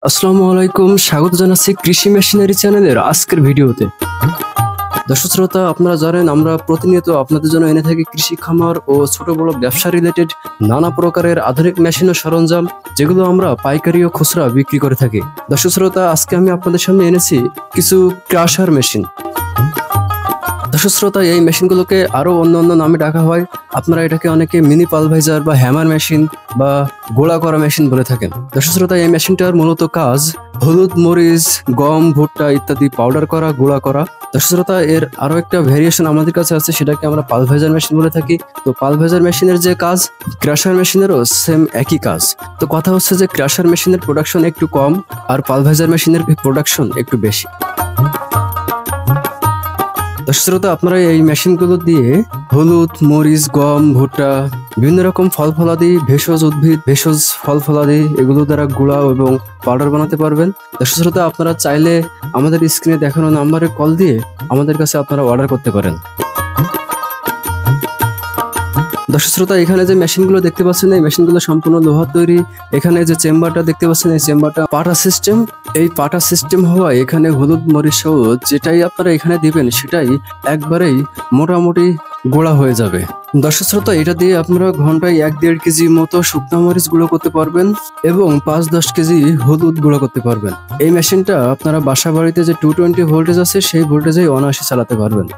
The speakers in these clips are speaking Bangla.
আসসালামু আলাইকুম, স্বাগত জানাচ্ছি কৃষি মেশিনারি চ্যানেলের আজকের ভিডিওতে। দর্শক শ্রোতা, আপনারা জানেন আমরা প্রতিনিয়ত আপনাদের জন্য এনে থাকি কৃষি খামার ও ছোট বড় ব্যবসা রিলেটেড নানা প্রকারের আধুনিক মেশিন ও সরঞ্জাম, যেগুলো আমরা পাইকারি ও খুচরা বিক্রি করে থাকি। দর্শক শ্রোতা, আজকে আমি আপনাদের সামনে এনেছি কিছু ক্রাশার মেশিন। দর্শক শ্রোতা, এই মেশিনগুলোকে আরো অন্য অন্য নামে ডাকা হয়। আপনারা এটাকে অনেকে মিনি পালভাইজার বা হ্যামার মেশিন বা গোলা করা মেশিন বলে থাকেন। দর্শক শ্রোতা, এই মেশিনটার মূলত কাজ হলুদ, মরিচ, গম, ভুট্টা ইত্যাদি পাউডার করা, গুঁড়া করা। দর্শক শ্রোতা, এর আরো একটা ভেরিয়েশন আমাদের কাছে আছে, সেটাকে আমরা পালভাইজার মেশিন বলে থাকি। তো পালভাইজার মেশিনের যে কাজ, ক্রাশার মেশিনেরও সেম একই কাজ। তো কথা হচ্ছে যে ক্রাশার মেশিনের প্রোডাকশন একটু কম আর পালভাইজার মেশিনের প্রোডাকশন একটু বেশি। দর্শক শ্রোতা, আপনারা এই মেশিনগুলো দিয়ে হলুদ, মরিচ, গম, ভুট্টা, বিভিন্ন রকম ফল ফলাদি, ভেষজ উদ্ভিদ, ভেষজ ফল ফলাদি এগুলো দ্বারা গুঁড়া এবং পাউডার বানাতে পারবেন। দর্শক শ্রোতা, আপনারা চাইলে আমাদের স্ক্রিনে দেখানো নাম্বারে কল দিয়ে আমাদের কাছে আপনারা অর্ডার করতে পারেন। দর্শক শ্রোতা, এখানে যে মেশিনগুলো দেখতে পাচ্ছেন, এই মেশিনগুলো সম্পূর্ণ লোহার তৈরি। এখানে যে চেম্বারটা দেখতে পাচ্ছেন, এই চেম্বারটা পাটা সিস্টেম। এই পাটা সিস্টেম হওয়ায় এখানে হলুদ, মরিচ সহ যেটাই আপনারা এখানে দিবেন সেটাই একবারেই মোটামুটি গোড়া হয়ে যাবে। দর্শক শ্রোতা, এটা দিয়ে আপনারা ঘন্টায় 1-1.5 কেজি মতো শুকনো মরিচ গুঁড়ো করতে পারবেন এবং 5-10 কেজি হলুদ গুঁড়ো করতে পারবেন। এই মেশিনটা আপনারা বাসা বাড়িতে যে 220 ভোল্টেজ আছে সেই ভোল্টেজেই অনায়াসে চালাতে পারবেন।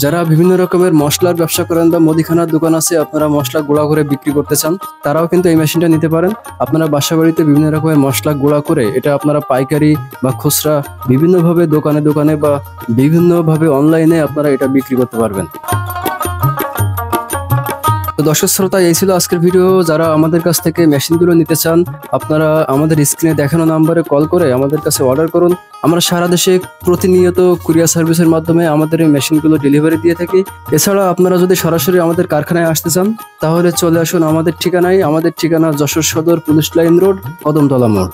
যারা বিভিন্ন রকমের মশলার ব্যবসা করেন বা মুদিখানার দোকান আছে, আপনারা মশলা গুঁড়া করে বিক্রি করতে চান, তারাও কিন্তু এই মেশিনটা নিতে পারেন। আপনারা বাসা বাড়িতে বিভিন্ন রকমের মশলা গুঁড়া করে এটা আপনারা পাইকারি বা খুচরা বিভিন্নভাবে দোকানে দোকানে বা বিভিন্নভাবে অনলাইনে আপনারা এটা বিক্রি করতে পারবেন। তো দর্শক শ্রোতা, এই ছিল আজকের ভিডিও। যারা আমাদের কাছ থেকে মেশিনগুলো নিতে চান, আপনারা আমাদের স্ক্রিনে দেখানো নাম্বারে কল করে আমাদের কাছে অর্ডার করুন। আমরা সারা দেশে প্রতিনিয়ত কুরিয়ার সার্ভিসের মাধ্যমে আমাদের এই মেশিনগুলো ডেলিভারি দিয়ে থাকি। এছাড়া আপনারা যদি সরাসরি আমাদের কারখানায় আসতে চান, তাহলে চলে আসুন আমাদের ঠিকানায়। আমাদের ঠিকানা যশোর সদর পুলিশ লাইন রোড, কদমতলা মোড়।